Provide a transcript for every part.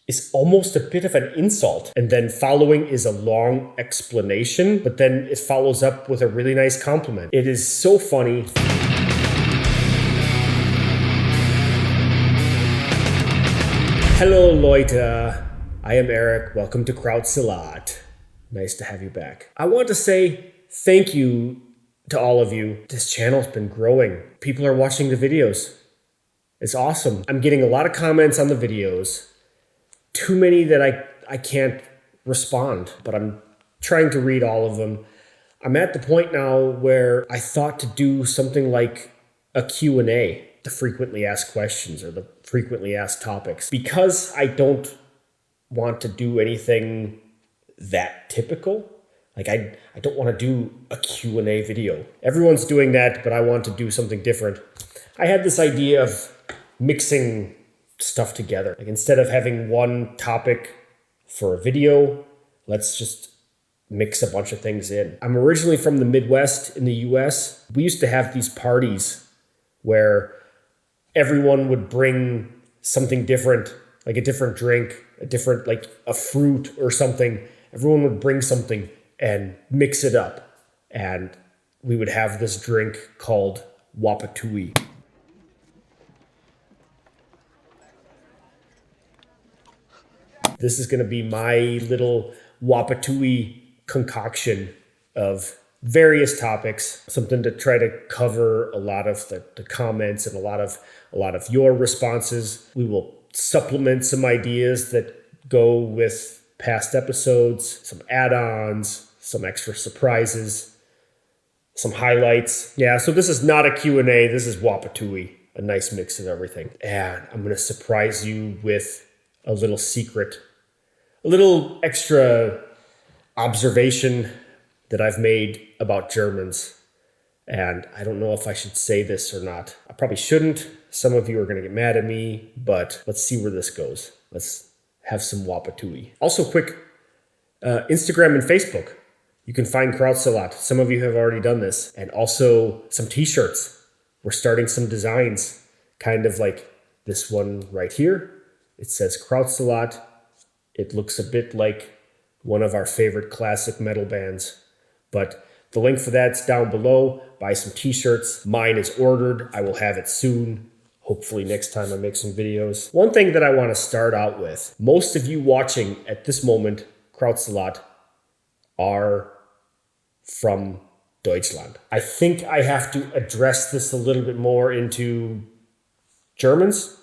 is almost a bit of an insult. And then following is a long explanation, but then it follows up with a really nice compliment. It is so funny. Hello, Leute. I am Eric. Welcome to Krautsalat. Nice to have you back. I want to say thank you to all of you. This channel's been growing. People are watching the videos. It's awesome. I'm getting a lot of comments on the videos. Too many that I can't respond, but I'm trying to read all of them. I'm at the point now where I thought to do something like a Q&A, the frequently asked questions or the frequently asked topics. Because I don't want to do anything that typical. Like I don't want to do a Q&A video. Everyone's doing that, but I want to do something different. I had this idea of mixing stuff together. Like instead of having one topic for a video, let's just mix a bunch of things in. I'm originally from the Midwest in the US. We used to have these parties where everyone would bring something different, like a different drink, like a fruit or something. Everyone would bring something and mix it up. And we would have this drink called Wapatui. This is going to be my little Wapatui concoction of various topics, something to try to cover a lot of the comments and a lot of your responses. We will supplement some ideas that go with past episodes, some add-ons, some extra surprises, some highlights. Yeah, so this is not a Q&A, this is Wapatui, a nice mix of everything. And I'm going to surprise you with a little secret, a little extra observation that I've made about Germans. And I don't know if I should say this or not. I probably shouldn't. Some of you are going to get mad at me, but let's see where this goes. Let's have some Wapatui. Also quick, Instagram and Facebook. You can find Krautsalat. Some of you have already done this. And also some t-shirts. We're starting some designs, kind of like this one right here. It says Krautsalat. It looks a bit like one of our favorite classic metal bands. But the link for that's down below. Buy some t-shirts. Mine is ordered. I will have it soon. Hopefully next time I make some videos. One thing that I want to start out with. Most of you watching at this moment, Krautsalat, are from Deutschland. I think I have to address this a little bit more into Germans,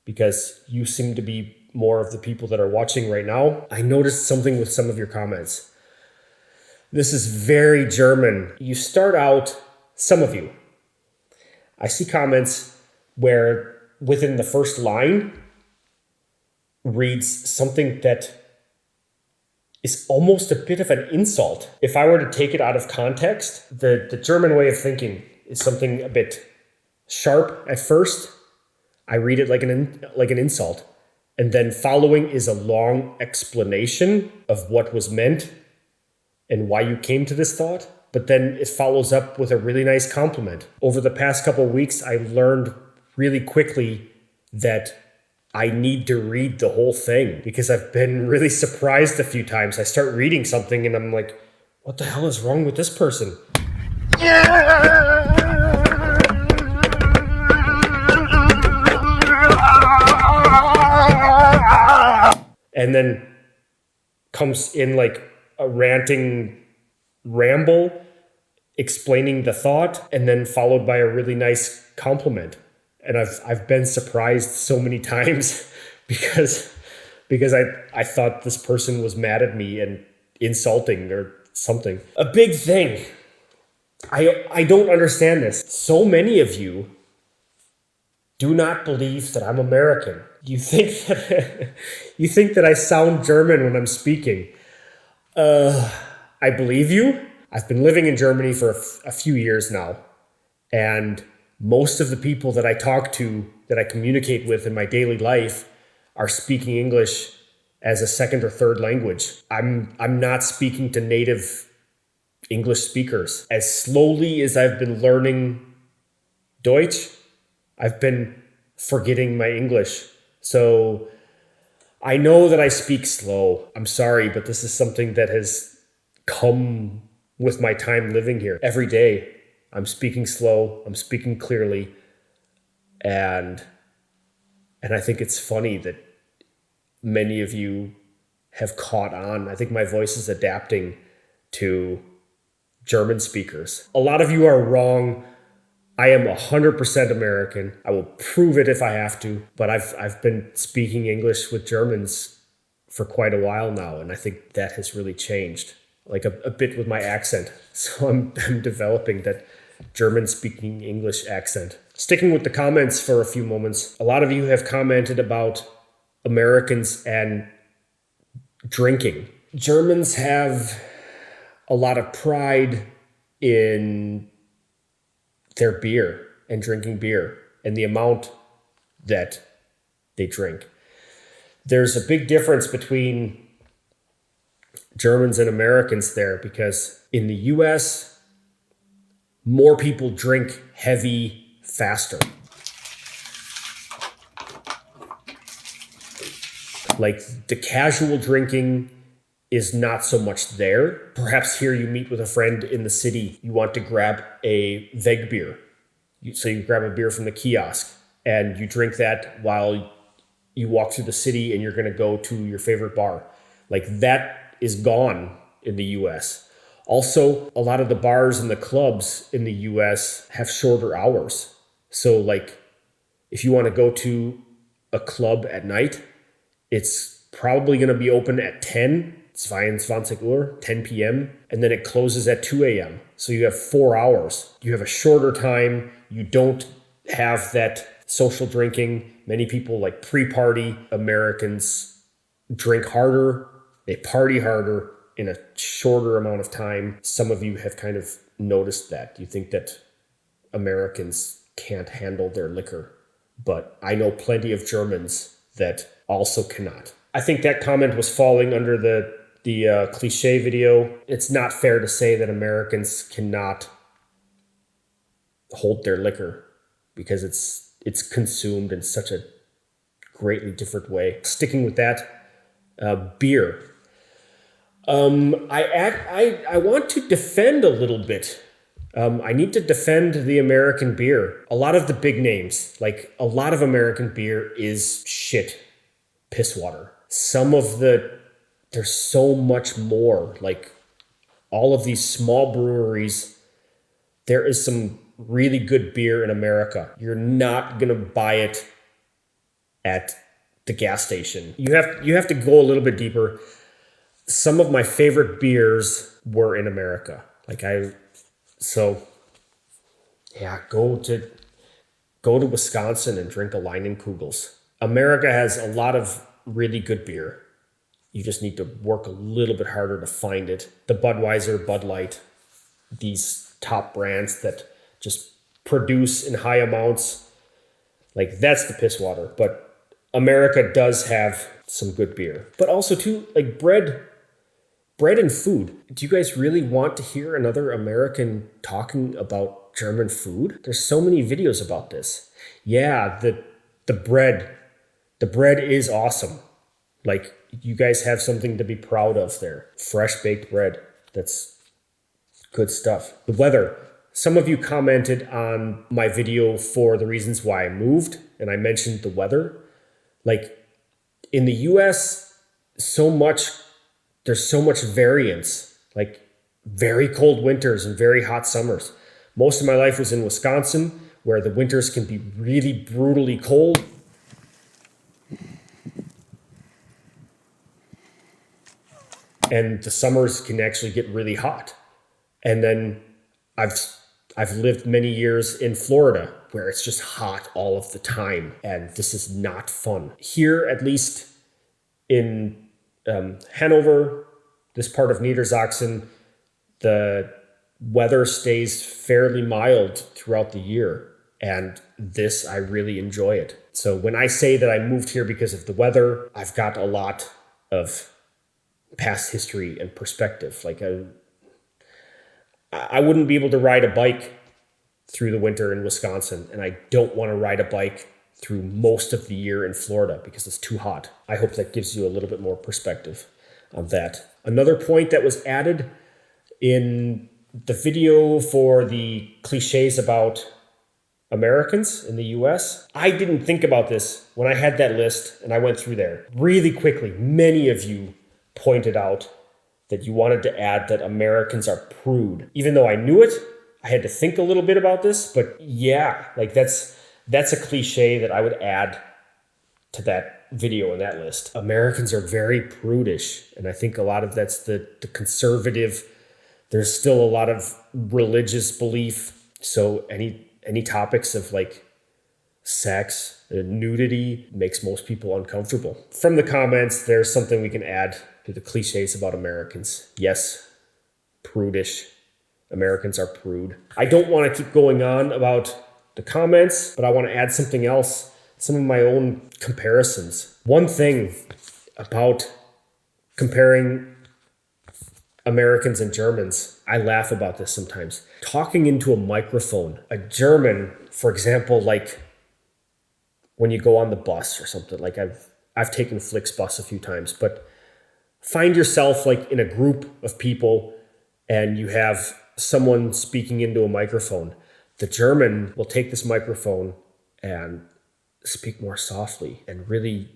because you seem to be more of the people that are watching right now. I noticed something with some of your comments. This is very German. You start out, some of you, I see comments where within the first line reads something that is almost a bit of an insult. If I were to take it out of context, the German way of thinking is something a bit sharp at first. I read it like an insult. And then following is a long explanation of what was meant and why you came to this thought. But then it follows up with a really nice compliment. Over the past couple of weeks, I learned really quickly that I need to read the whole thing, because I've been really surprised a few times. I start reading something and I'm like, what the hell is wrong with this person? And then comes in like a ranting ramble explaining the thought, and then followed by a really nice compliment. And I've been surprised so many times because I thought this person was mad at me and insulting or something. A big thing. I don't understand this. So many of you do not believe that I'm American. You think that I sound German when I'm speaking. I believe you. I've been living in Germany for a few years now, and most of the people that I talk to, that I communicate with in my daily life, are speaking English as a second or third language. I'm not speaking to native English speakers. As slowly as I've been learning Deutsch, I've been forgetting my English. So I know that I speak slow. I'm sorry, but this is something that has come with my time living here. Every day, I'm speaking slow, I'm speaking clearly, and I think it's funny that many of you have caught on. I think my voice is adapting to German speakers. A lot of you are wrong. I am 100% American. I will prove it if I have to, but I've been speaking English with Germans for quite a while now, and I think that has really changed, like a bit with my accent. So I'm developing that German speaking English accent. Sticking with the comments for a few moments, a lot of you have commented about Americans and drinking. Germans have a lot of pride in their beer and drinking beer and the amount that they drink. There's a big difference between Germans and Americans there, because in the US, more people drink heavy faster. Like the casual drinking is not so much there. Perhaps here you meet with a friend in the city, you want to grab a veg beer. So you grab a beer from the kiosk and you drink that while you walk through the city and you're going to go to your favorite bar. Like that is gone in the US. Also, a lot of the bars and the clubs in the US have shorter hours. So like if you want to go to a club at night, it's probably going to be open at 22 Uhr, 10 p.m., and then it closes at 2 a.m. So you have 4 hours. You have a shorter time. You don't have that social drinking. Many people like pre-party. Americans drink harder. They party harder in a shorter amount of time. Some of you have kind of noticed that. You think that Americans can't handle their liquor, but I know plenty of Germans that also cannot. I think that comment was falling under the cliche video. It's not fair to say that Americans cannot hold their liquor because it's consumed in such a greatly different way. Sticking with that, beer. I want to defend a little bit. I need to defend the American beer. A lot of the big names, like a lot of American beer is shit, piss water. There's so much more. Like all of these small breweries, there is some really good beer in America. You're not gonna buy it at the gas station. You have to go a little bit deeper. Some of my favorite beers were in America. Go to Wisconsin and drink a Leinenkugels. America has a lot of really good beer. You just need to work a little bit harder to find it. The Budweiser, Bud Light, these top brands that just produce in high amounts, like that's the piss water. But America does have some good beer. But also too, like bread and food. Do you guys really want to hear another American talking about German food? There's so many videos about this. Yeah, the bread is awesome. Like you guys have something to be proud of there. Fresh baked bread. That's good stuff. The weather. Some of you commented on my video for the reasons why I moved, and I mentioned the weather. Like in the US, there's so much variance, like very cold winters and very hot summers. Most of my life was in Wisconsin, where the winters can be really brutally cold. And the summers can actually get really hot. And then I've lived many years in Florida, where it's just hot all of the time, and this is not fun. Here, at least in Hanover, this part of Niedersachsen, the weather stays fairly mild throughout the year, and I really enjoy it. So when I say that I moved here because of the weather, I've got a lot of past history and perspective. Like I wouldn't be able to ride a bike through the winter in Wisconsin, and I don't want to ride a bike through most of the year in Florida because it's too hot. I hope that gives you a little bit more perspective on that. Another point that was added in the video for the cliches about Americans in the US, I didn't think about this when I had that list and I went through there. Really quickly, many of you pointed out that you wanted to add that Americans are prude. Even though I knew it, I had to think a little bit about this, but yeah, like that's a cliche that I would add to that video and that list. Americans are very prudish, and I think a lot of that's the conservative. There's still a lot of religious belief, so any topics of like sex, nudity makes most people uncomfortable. From the comments, there's something we can add to the cliches about Americans. Yes, prudish. Americans are prude. I don't want to keep going on about the comments, but I want to add something else, some of my own comparisons. One thing about comparing Americans and Germans, I laugh about this sometimes. Talking into a microphone. A German, for example, like when you go on the bus or something, like I've taken Flixbus a few times, but find yourself like in a group of people and you have someone speaking into a microphone. The German will take this microphone and speak more softly and really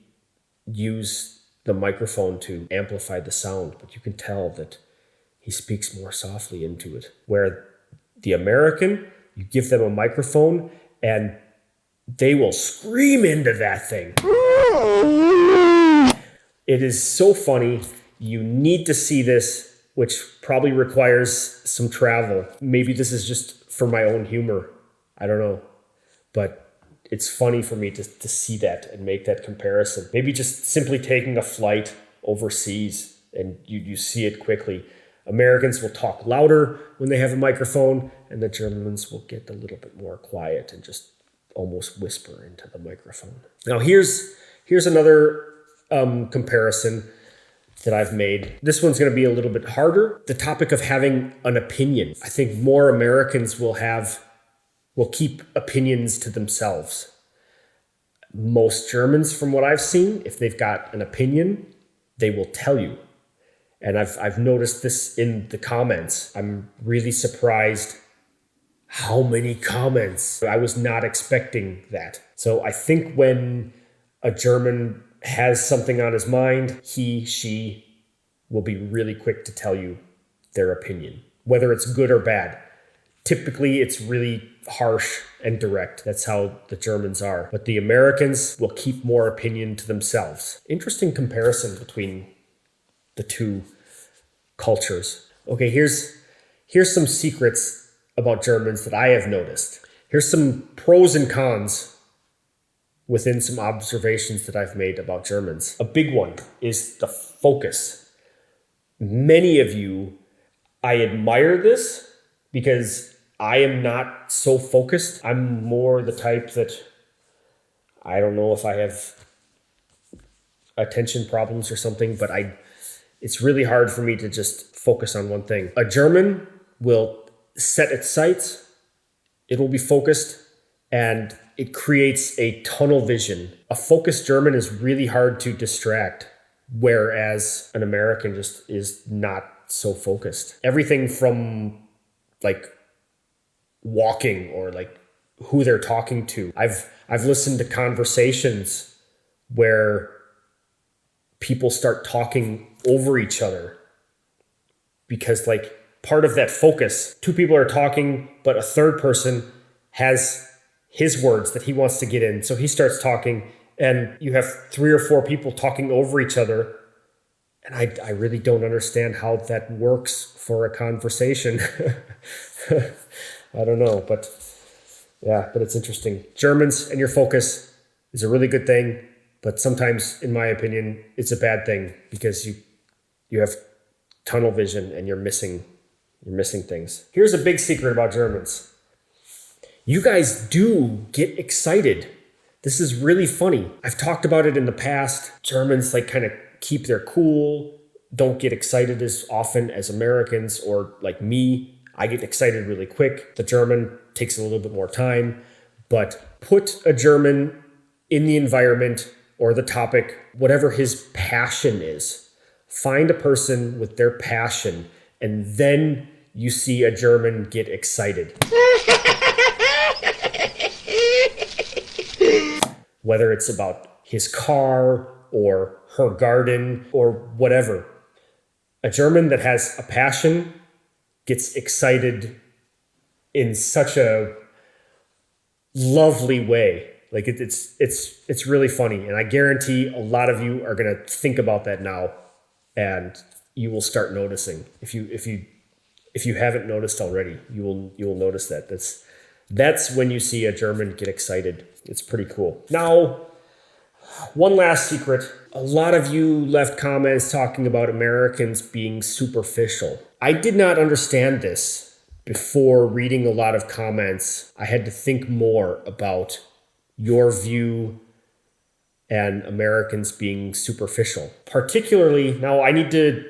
use the microphone to amplify the sound, but you can tell that he speaks more softly into it. Where the American, you give them a microphone and they will scream into that thing. It is so funny. You need to see this, which probably requires some travel. Maybe this is just for my own humor. I don't know. But it's funny for me to see that and make that comparison. Maybe just simply taking a flight overseas and you see it quickly. Americans will talk louder when they have a microphone, and the Germans will get a little bit more quiet and just almost whisper into the microphone. Now here's another comparison that I've made. This one's going to be a little bit harder. The topic of having an opinion. I think more Americans will keep opinions to themselves. Most Germans, from what I've seen, if they've got an opinion, they will tell you. And I've noticed this in the comments. I'm really surprised how many comments. I was not expecting that. So I think when a German has something on his mind, he, she will be really quick to tell you their opinion, whether it's good or bad. Typically, it's really harsh and direct. That's how the Germans are. But the Americans will keep more opinion to themselves. Interesting comparison between the two cultures. Okay, here's some secrets about Germans that I have noticed. Here's some pros and cons within some observations that I've made about Germans. A big one is the focus. Many of you, I admire this because I am not so focused. I'm more the type that I don't know if I have attention problems or something, but it's really hard for me to just focus on one thing. A German will set its sights, it will be focused, and it creates a tunnel vision. A focused German is really hard to distract, whereas an American just is not so focused. Everything from like walking or like who they're talking to. I've listened to conversations where people start talking over each other because like part of that focus, two people are talking, but a third person has his words that he wants to get in. So he starts talking and you have 3 or 4 people talking over each other. And I really don't understand how that works for a conversation. I don't know, but it's interesting. Germans and your focus is a really good thing, but sometimes, in my opinion, it's a bad thing because you have tunnel vision and you're missing things. Here's a big secret about Germans. You guys do get excited. This is really funny. I've talked about it in the past. Germans like kind of keep their cool, don't get excited as often as Americans, or like me, I get excited really quick. The German takes a little bit more time, but put a German in the environment or the topic, whatever his passion is. Find a person with their passion, and then you see a German get excited. Whether it's about his car or her garden or whatever. A German that has a passion gets excited in such a lovely way. Like it's really funny, and I guarantee a lot of you are gonna think about that now, and you will start noticing. If you haven't noticed already, you will notice that. That's when you see a German get excited. It's pretty cool. Now, one last secret. A lot of you left comments talking about Americans being superficial. I did not understand this before reading a lot of comments. I had to think more about your view and Americans being superficial. Particularly, now I need to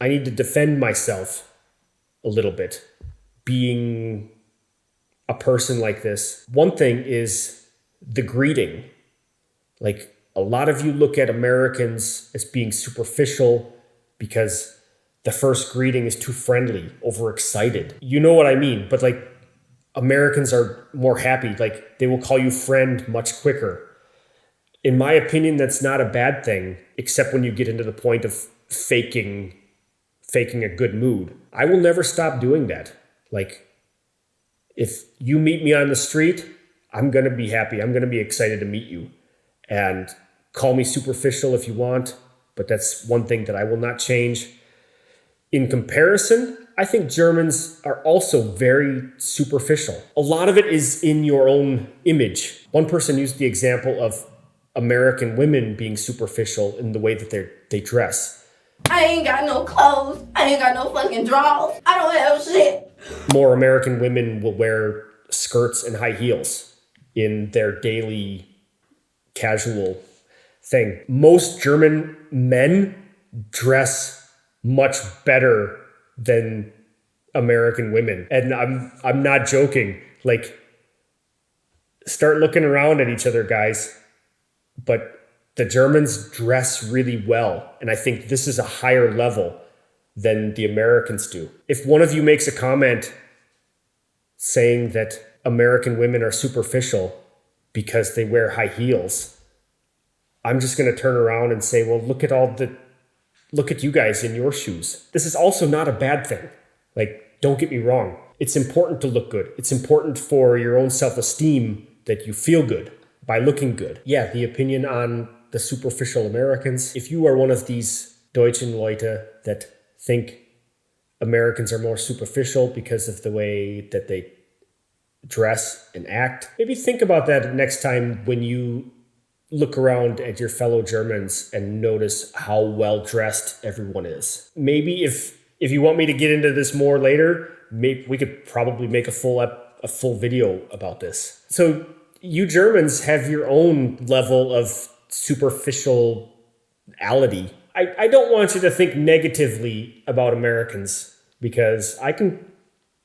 defend myself a little bit. Being a person like this. One thing is the greeting. Like, a lot of you look at Americans as being superficial because the first greeting is too friendly, overexcited. You know what I mean? But like, Americans are more happy. Like, they will call you friend much quicker. In my opinion, that's not a bad thing, except when you get into the point of faking a good mood. I will never stop doing that. Like, if you meet me on the street, I'm going to be happy. I'm going to be excited to meet you. And call me superficial if you want, but that's one thing that I will not change. In comparison, I think Germans are also very superficial. A lot of it is in your own image. One person used the example of American women being superficial in the way that they dress. I ain't got no clothes. I ain't got no fucking drawers. I don't have shit. More American women will wear skirts and high heels in their daily casual thing. Most German men dress much better than American women. And I'm not joking. Like, start looking around at each other, guys. But the Germans dress really well. And I think this is a higher level than the Americans do. If one of you makes a comment saying that American women are superficial because they wear high heels, I'm just going to turn around and say, well, look at you guys in your shoes. This is also not a bad thing. Like, don't get me wrong. It's important to look good. It's important for your own self-esteem that you feel good by looking good. Yeah, the opinion on the superficial Americans. If you are one of these Deutschen Leute that think Americans are more superficial because of the way that they dress and act, maybe think about that next time when you look around at your fellow Germans and notice how well dressed everyone is. Maybe if you want me to get into this more later, maybe we could probably make a full video about this. So you Germans have your own level of superficiality. I don't want you to think negatively about Americans, because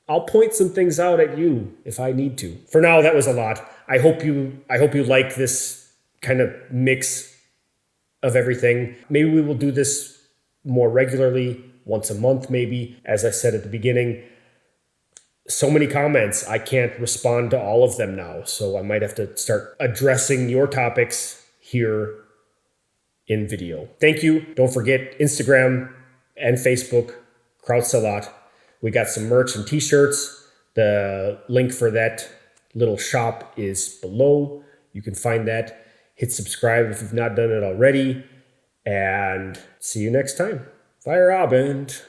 I'll point some things out at you if I need to. For now, that was a lot. I hope you like this kind of mix of everything. Maybe we will do this more regularly, once a month maybe. As I said at the beginning, so many comments, I can't respond to all of them now. So I might have to start addressing your topics here in video. Thank you. Don't forget Instagram and Facebook, Krautsalat. We got some merch and t-shirts. The link for that little shop is below. You can find that. Hit subscribe if you've not done it already. And see you next time. Feierabend.